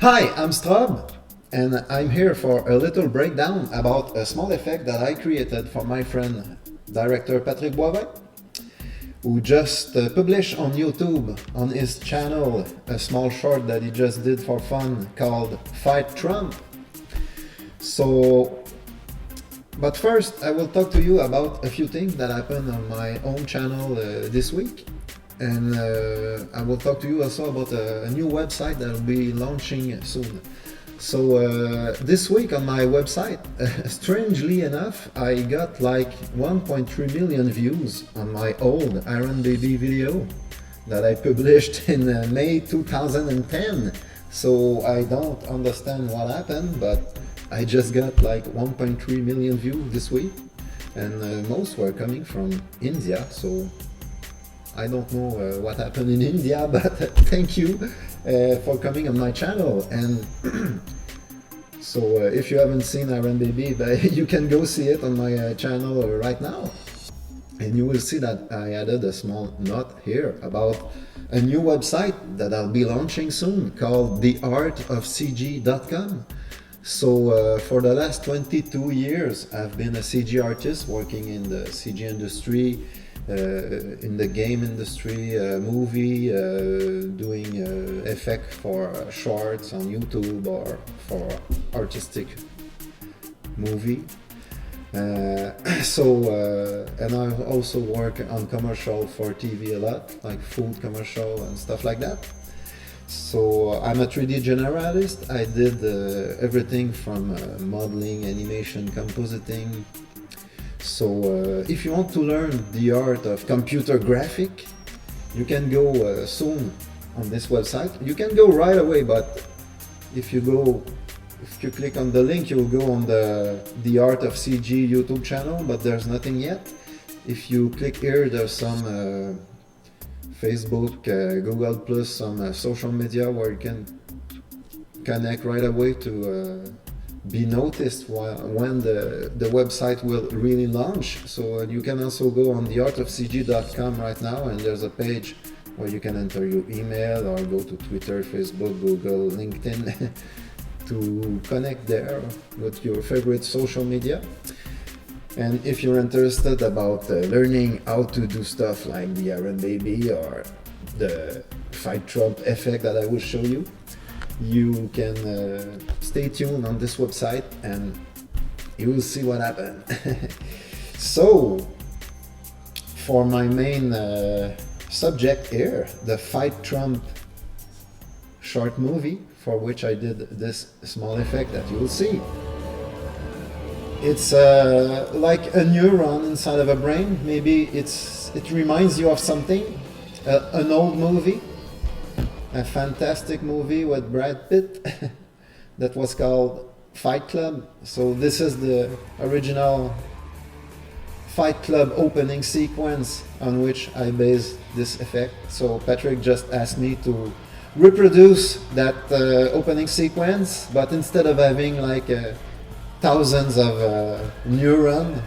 Hi, I'm Strob, and I'm here for a little breakdown about a small effect that I created for my friend, director Patrick Boivin, who just published on YouTube, on his channel, a small short that he just did for fun called Fight Trump. But first, I will talk to you about a few things that happened on my own channel this week. And I will talk to you also about a new website that will be launching soon. So this week on my website, strangely enough, I got like 1.3 million views on my old Iron Baby video that I published in May 2010. So I don't understand what happened, but I just got like 1.3 million views this week, and most were coming from India. So I don't know what happened in India, but thank you for coming on my channel. And so if you haven't seen Iron Baby, you can go see it on my channel right now. And you will see that I added a small note here about a new website that I'll be launching soon called theartofcg.com. So for the last 22 years, I've been a CG artist working in the CG industry, in the game industry, movie, doing effect for shorts on YouTube or for artistic movie. And I also work on commercial for TV a lot, like food commercial and stuff like that. So I'm a 3D generalist. I did everything from modeling, animation, compositing. So if you want to learn the art of computer graphic, you can go soon on this website. You can go right away, but if you click on the link, you'll go on the Art of CG YouTube channel, but there's nothing yet. If you click here, there's some Facebook, Google Plus, some social media where you can connect right away to be noticed when the website will really launch. So you can also go on theartofcg.com right now, and there's a page where you can enter your email or go to Twitter, Facebook, Google, LinkedIn to connect there with your favorite social media. And if you're interested about learning how to do stuff like the Iron Baby or the Fight Trump effect that I will show you, you can stay tuned on this website and you will see what happened. So, for my main subject here, the Fight Trump short movie, for which I did this small effect that you will see. It's like a neuron inside of a brain. Maybe it reminds you of something, an old movie, a fantastic movie with Brad Pitt that was called Fight Club. So this is the original Fight Club opening sequence on which I based this effect. So Patrick just asked me to reproduce that opening sequence, but instead of having like thousands of neurons,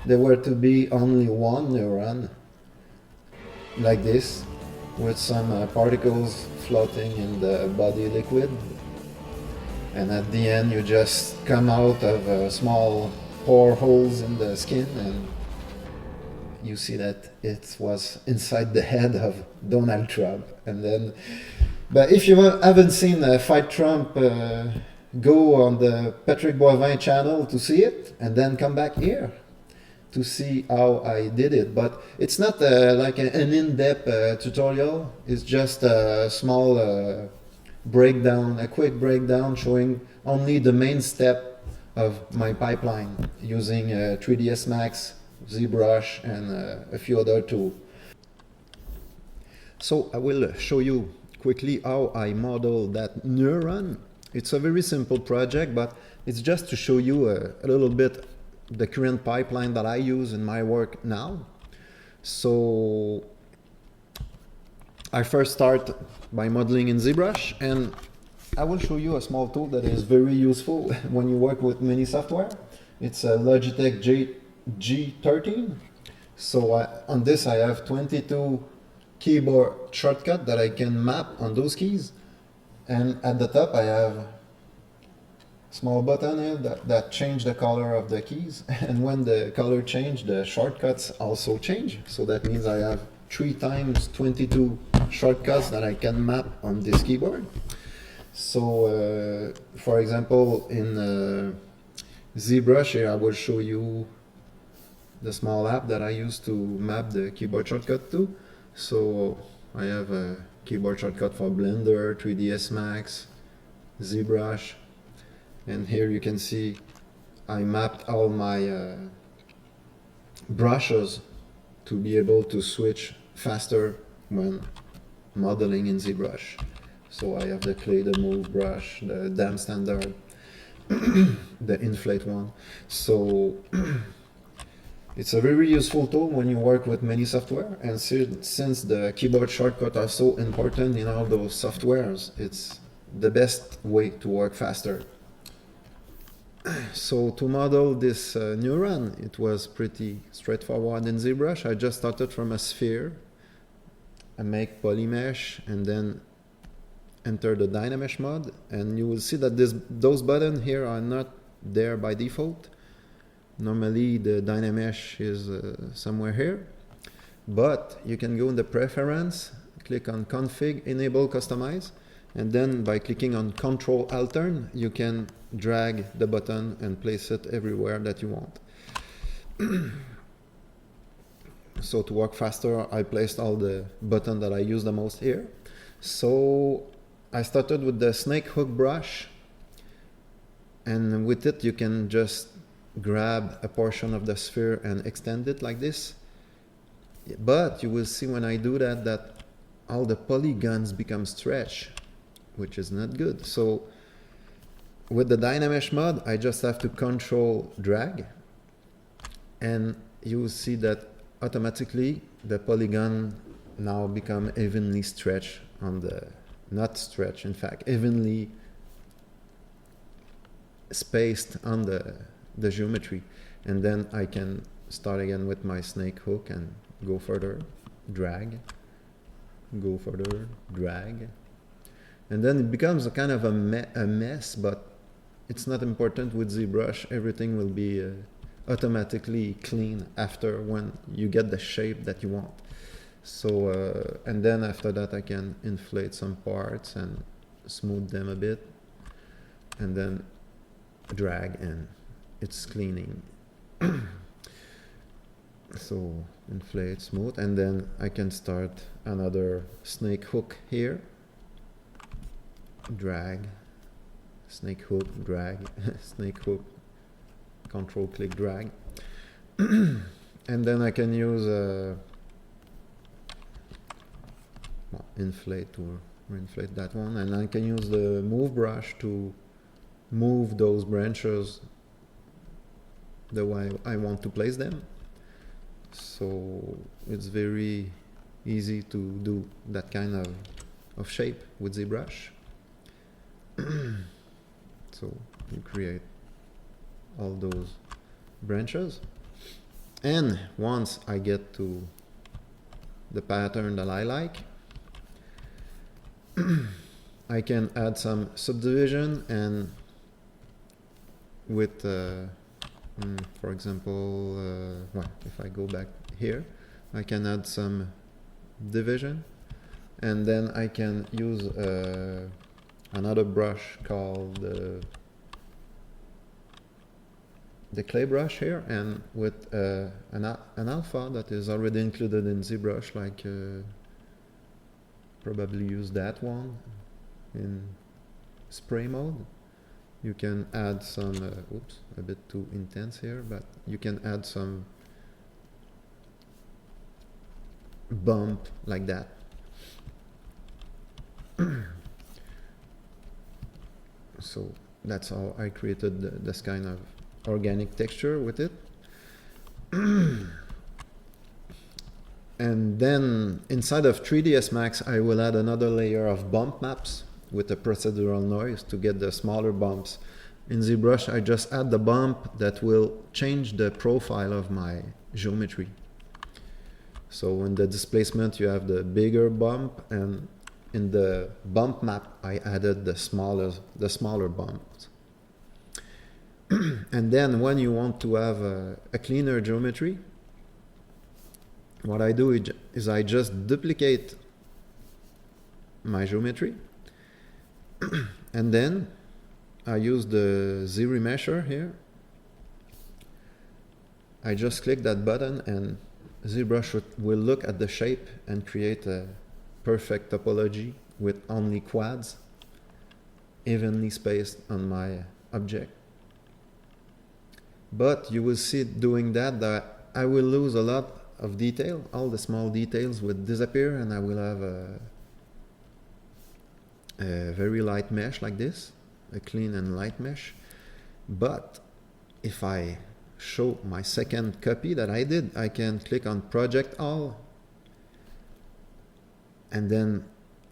there were to be only one neuron, like this, with some particles floating in the body liquid. And at the end you just come out of small pore holes in the skin, and you see that it was inside the head of Donald Trump. And then, but if you haven't seen Fight Trump, go on the Patrick Boivin channel to see it, and then come back here to see how I did it. But it's not like an in-depth tutorial. It's just a small breakdown, a quick breakdown showing only the main step of my pipeline using 3ds Max, Zbrush, and a few other tools. So I will show you quickly how I model that neuron. It's a very simple project, but it's just to show you a little bit the current pipeline that I use in my work now. So I first start by modeling in Zbrush, and I will show you a small tool that is very useful when you work with mini software. It's a Logitech G13. So on this I have 22 keyboard shortcuts that I can map on those keys. And at the top I have small button here that change the color of the keys, and when the color change, the shortcuts also change. So that means I have 3 times 22 shortcuts that I can map on this keyboard. So for example, in Zbrush here I will show you the small app that I use to map the keyboard shortcut to. So I have a keyboard shortcut for Blender, 3ds Max, Zbrush, and here you can see I mapped all my brushes to be able to switch faster when modeling in Zbrush. So I have the clay, the move brush, the dam standard, the inflate one. So it's a very useful tool when you work with many software, and since the keyboard shortcuts are so important in all those softwares, it's the best way to work faster. So to model this neuron, it was pretty straightforward in ZBrush. I just started from a sphere, I make polymesh, and then enter the Dynamesh mode, and you will see that those buttons here are not there by default. Normally the Dynamesh is somewhere here, but you can go in the preference, click on config, enable customize, and then by clicking on Control Altern, you can drag the button and place it everywhere that you want. So to work faster, I placed all the buttons that I use the most here. So I started with the snake hook brush, and with it you can just grab a portion of the sphere and extend it like this. But you will see when I do that, that all the polygons become stretched, which is not good. So with the Dynamesh mode, I just have to control drag, and you will see that automatically the polygon now become evenly stretched on the, not stretched, in fact, evenly spaced on the geometry. And then I can start again with my snake hook and go further, drag, go further, drag. And then it becomes a kind of a mess, but it's not important with ZBrush. Everything will be automatically clean after when you get the shape that you want. So, and then after that I can inflate some parts and smooth them a bit, and then drag, and it's cleaning. So inflate, smooth, and then I can start another snake hook here. Drag, snake hook, drag, snake hook, control click, drag. And then I can use inflate or inflate that one, and I can use the move brush to move those branches the way I want to place them. So it's very easy to do that kind of shape with ZBrush. So you create all those branches, and once I get to the pattern that I like, I can add some subdivision, and with for example, well, if I go back here, I can add some division, and then I can use another brush called the clay brush here, and with an alpha that is already included in ZBrush, like probably use that one in spray mode. You can add some, oops, a bit too intense here, but you can add some bump like that. So that's how I created this kind of organic texture with it. And then inside of 3ds Max, I will add another layer of bump maps with a procedural noise to get the smaller bumps. In ZBrush, I just add the bump that will change the profile of my geometry. So in the displacement, you have the bigger bump, and in the bump map, I added the smaller bumps. And then when you want to have a cleaner geometry, what I do is I just duplicate my geometry, and then I use the Z-remesher here. I just click that button and ZBrush will look at the shape and create a perfect topology with only quads evenly spaced on my object. But you will see doing that I will lose a lot of detail. All the small details will disappear, and I will have a very light mesh like this, a clean and light mesh. But if I show my second copy that I did, I can click on Project All, and then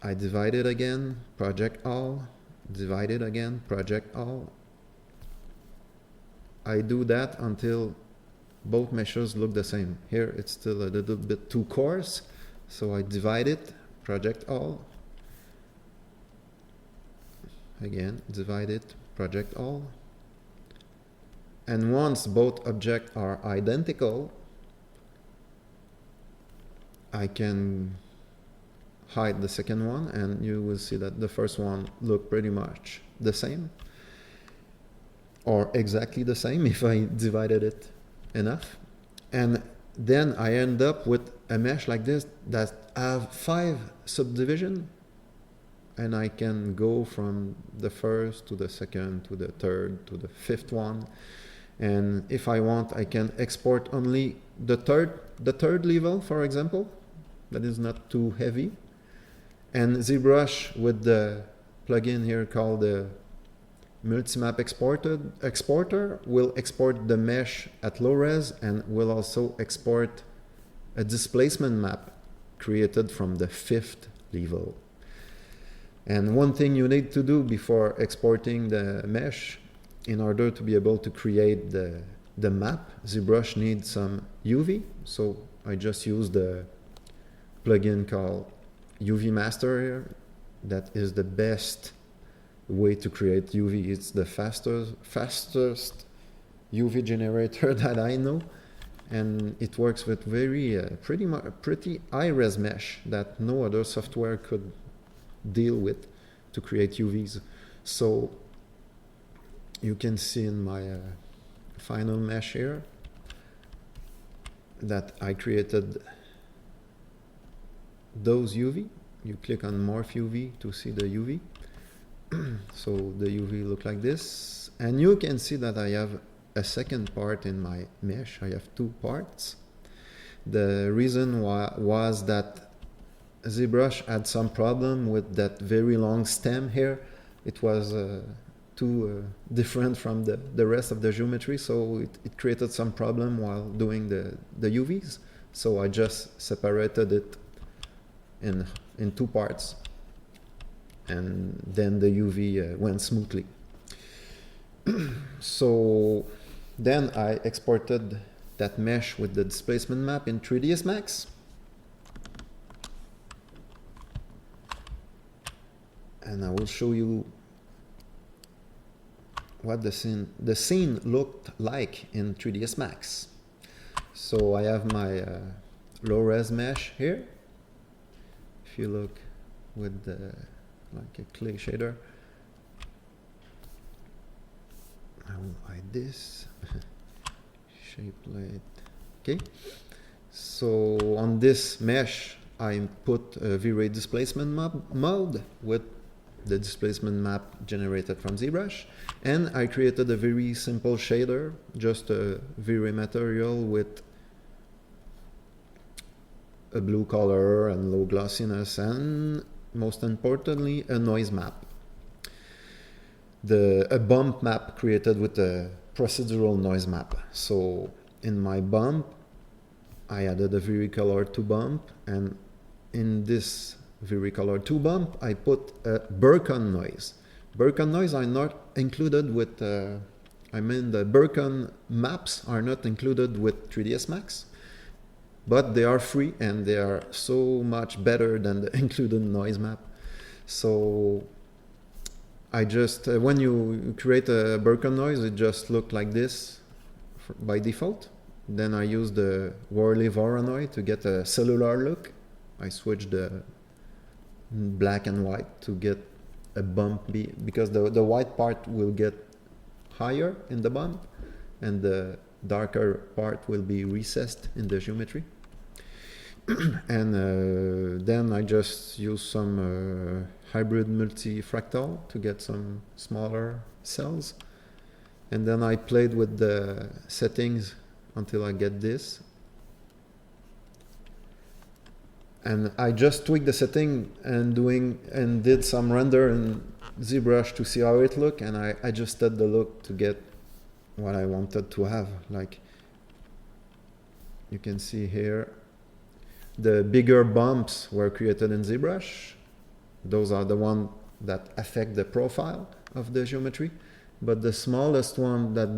I divide it again, Project All, divide it again, Project All. I do that until both meshes look the same. Here it's still a little bit too coarse, so I divide it, Project All. Again, divide it, Project All. And once both objects are identical, I can hide the second one, and you will see that the first one look pretty much the same, or exactly the same if I divided it enough. And then I end up with a mesh like this that have 5 subdivisions, and I can go from the first to the second to the third to the 5th one. And if I want, I can export only the third level, for example. That is not too heavy. And ZBrush with the plugin here called the Multimap Exporter will export the mesh at low res, and will also export a displacement map created from the 5th level. And one thing you need to do before exporting the mesh, in order to be able to create the map, ZBrush needs some UV. So I just use the plugin called UV Master here. That is the best way to create UV. It's the fastest UV generator that I know, and it works with very pretty high-res mesh that no other software could deal with to create UVs. So you can see in my final mesh here that I created those UV. You click on Morph UV to see the UV. So the UV look like this, and you can see that I have a second part in my mesh. I have 2 parts. The reason was that ZBrush had some problem with that very long stem here. It was too different from the rest of the geometry, so it created some problem while doing the UVs. So I just separated it in 2 parts, and then the UV went smoothly. So then I exported that mesh with the displacement map in 3ds Max. And I will show you what the scene looked like in 3ds Max. So I have my low-res mesh here. If you look with like a clay shader, I will hide this. Shape light. Okay. So on this mesh, I put a V-Ray displacement mode with the displacement map generated from ZBrush, and I created a very simple shader, just a V-Ray material with a blue color and low glossiness, and most importantly a noise map. A bump map created with a procedural noise map. So in my bump I added a very-color 2 bump, and in this very-color 2 bump I put a Burcon noise. Burcon noise are not included with the Burcon maps are not included with 3ds Max, but they are free and they are so much better than the included noise map. So I just, when you create a broken noise, it just looks like this by default. Then I use the Worley Voronoi to get a cellular look. I switch the black and white to get a bump, because the white part will get higher in the bump and the darker part will be recessed in the geometry. And then I just use some hybrid multi-fractal to get some smaller cells. And then I played with the settings until I get this. And I just tweaked the setting and did some render in Zbrush to see how it looked, and I adjusted the look to get what I wanted to have. Like you can see here, the bigger bumps were created in Zbrush. Those are the ones that affect the profile of the geometry. But the smallest one that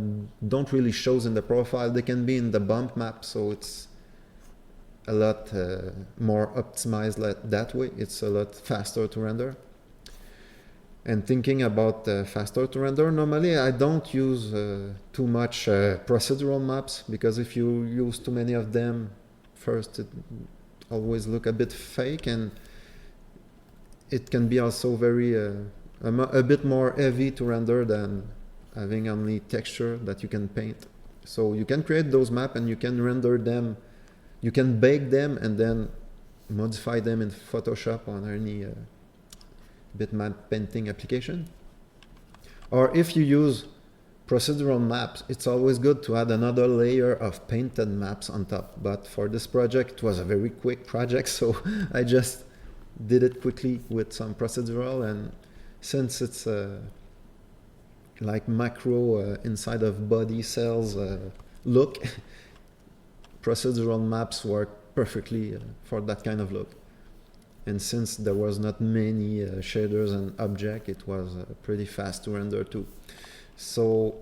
don't really shows in the profile, they can be in the bump map, so it's a lot more optimized that way. It's a lot faster to render. And thinking about faster to render, normally I don't use too much procedural maps, because if you use too many of them, first it always look a bit fake, and it can be also very a bit more heavy to render than having only texture that you can paint. So you can create those maps and you can render them, you can bake them and then modify them in Photoshop or any bitmap painting application. Or if you use procedural maps, it's always good to add another layer of painted maps on top. But for this project, it was a very quick project, so I just did it quickly with some procedural. And since it's like macro inside of body cells look, procedural maps work perfectly for that kind of look. And since there was not many shaders and objects, it was pretty fast to render too. So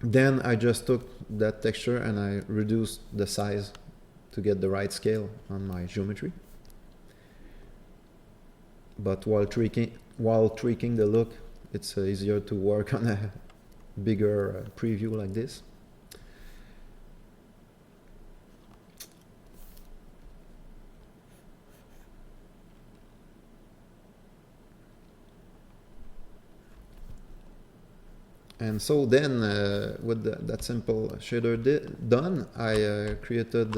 then I just took that texture and I reduced the size to get the right scale on my geometry. But while tweaking the look, it's easier to work on a bigger preview like this. And so then, with that simple shader done, I created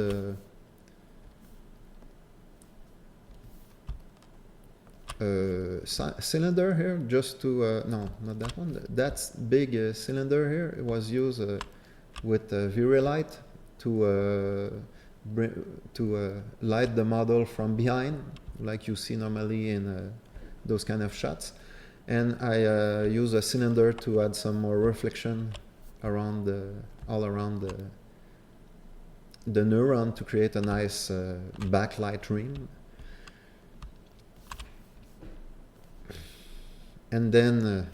cylinder here, just to no, not that one. That big cylinder here was used with Virelight to light the model from behind, like you see normally in those kind of shots. And I use a cylinder to add some more reflection around all around the neuron to create a nice backlight rim. And then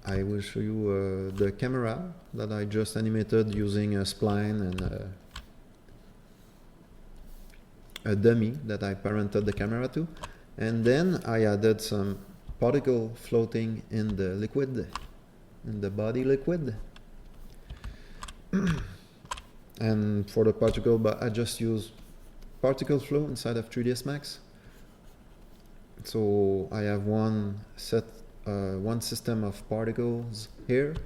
I will show you the camera that I just animated using a spline and a dummy that I parented the camera to. And then I added some particle floating in the liquid, in the body liquid. And for the particle, but I just use particle flow inside of 3ds Max. So I have one system of particles here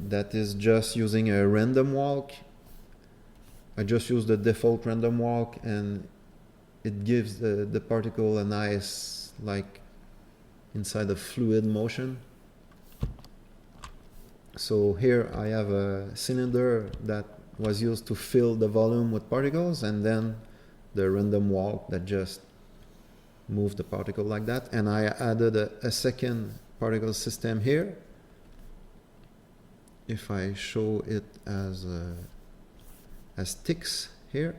that is just using a random walk. I just use the default random walk, and it gives the particle a nice, like, inside of fluid motion. So here I have a cylinder that was used to fill the volume with particles, and then the random walk that just moved the particle like that. And I added a second particle system here. If I show it as ticks here,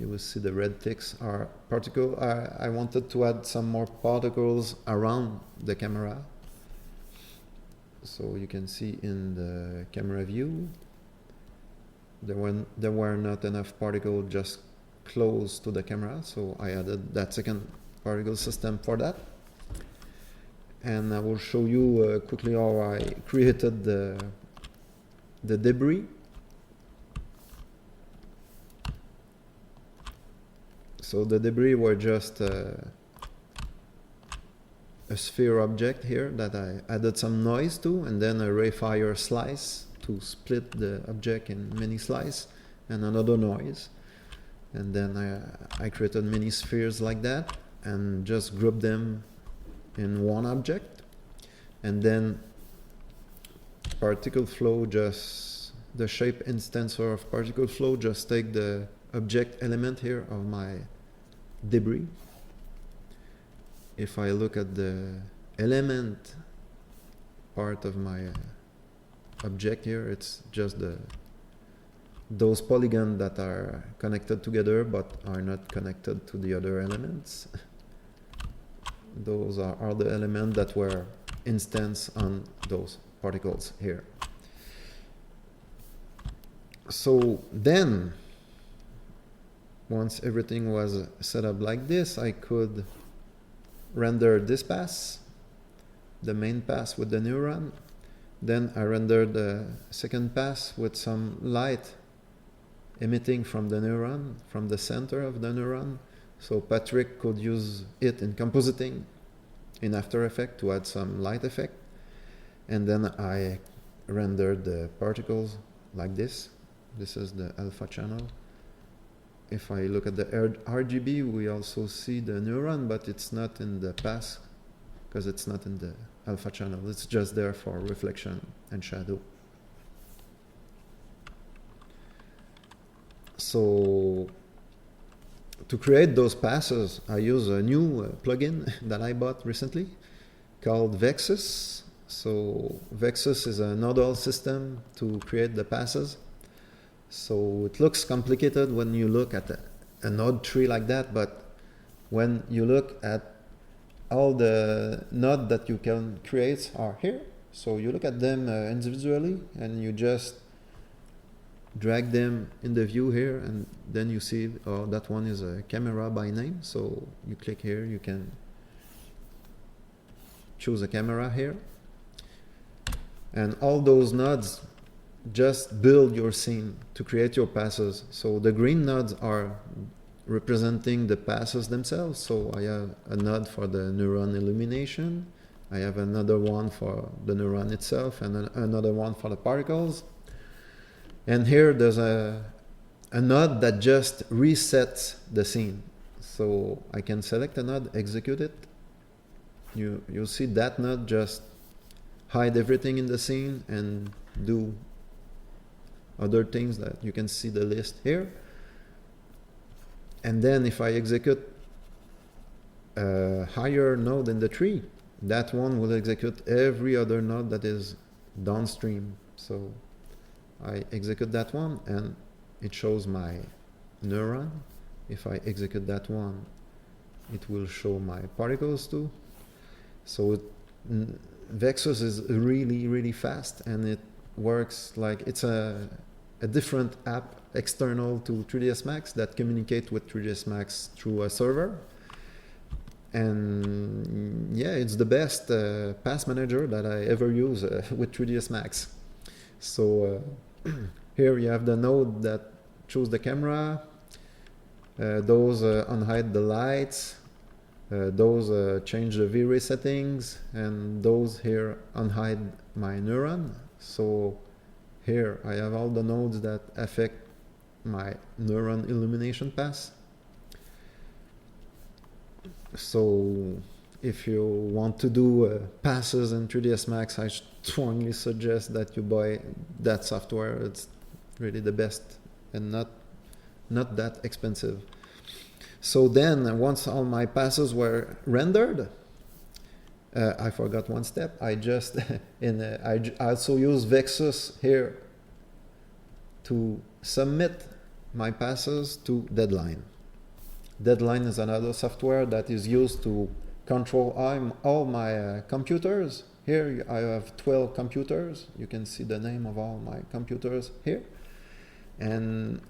you will see the red ticks are particle. I wanted to add some more particles around the camera. So you can see in the camera view, there were not enough particles just close to the camera, so I added that second particle system for that. And I will show you quickly how I created the debris. So the debris were just a sphere object here that I added some noise to, and then a Rayfire slice to split the object in many slices, and another noise. And then I created many spheres like that and just grouped them in one object. And then particle flow, just the shape instancer of particle flow, just take the object element here of my debris. If I look at the element part of my object here, it's just those polygons that are connected together but are not connected to the other elements. Those are the elements that were instanced on those particles here. So then, once everything was set up like this, I could render this pass, the main pass with the neuron. Then I rendered the second pass with some light emitting from the neuron, from the center of the neuron. So Patrick could use it in compositing in After Effects to add some light effect. And then I rendered the particles like this. This is the alpha channel. If I look at the RGB, we also see the neuron, but it's not in the pass because it's not in the alpha channel. It's just there for reflection and shadow. So to create those passes, I use a new plugin that I bought recently called Vexus. So Vexus is a nodal system to create the passes. So it looks complicated when you look at a node tree like that, but when you look at all the nodes that you can create are here. So you look at them individually and you just drag them in the view here, and then you see, oh, that one is a camera by name. So you click here, you can choose a camera here. And all those nodes just build your scene to create your passes. So the green nodes are representing the passes themselves. So I have a node for the neuron illumination. I have another one for the neuron itself, and another one for the particles. And here there's a node that just resets the scene. So I can select a node, execute it. You'll see that node just hide everything in the scene and do other things that you can see the list here. And then if I execute a higher node in the tree, that one will execute every other node that is downstream. So I execute that one and it shows my neuron. If I execute that one, it will show my particles too. So Vexus is really, really fast, and it works like it's a different app external to 3ds Max that communicate with 3ds Max through a server. And yeah, it's the best pass manager that I ever use with 3ds Max. So here you have the node that choose the camera, those unhide the lights, those change the V-Ray settings, and those here unhide my neuron. So here I have all the nodes that affect my neuron illumination pass. So if you want to do passes in 3ds Max, I strongly suggest that you buy that software. It's really the best and not that expensive. So then once all my passes were rendered, I forgot one step. I just I also use Vexus here to submit my passes to Deadline. Deadline is another software that is used to control all my computers. Here I have 12 computers. You can see the name of all my computers here. And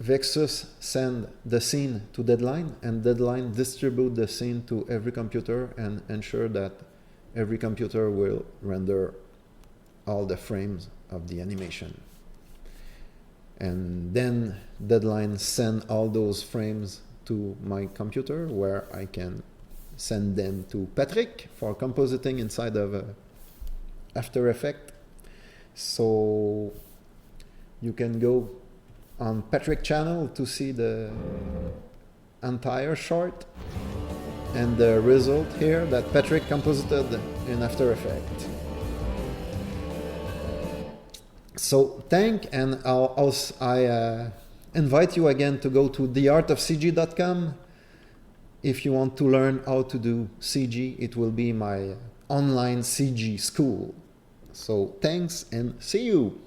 Vexus send the scene to Deadline, and Deadline distribute the scene to every computer and ensure that every computer will render all the frames of the animation. And then Deadline send all those frames to my computer, where I can send them to Patrick for compositing inside of After Effects. So you can go on Patrick channel to see the entire short and the result here that Patrick composited in After Effects. So and I invite you again to go to theartofcg.com. If you want to learn how to do CG, it will be my online CG school. So thanks and see you.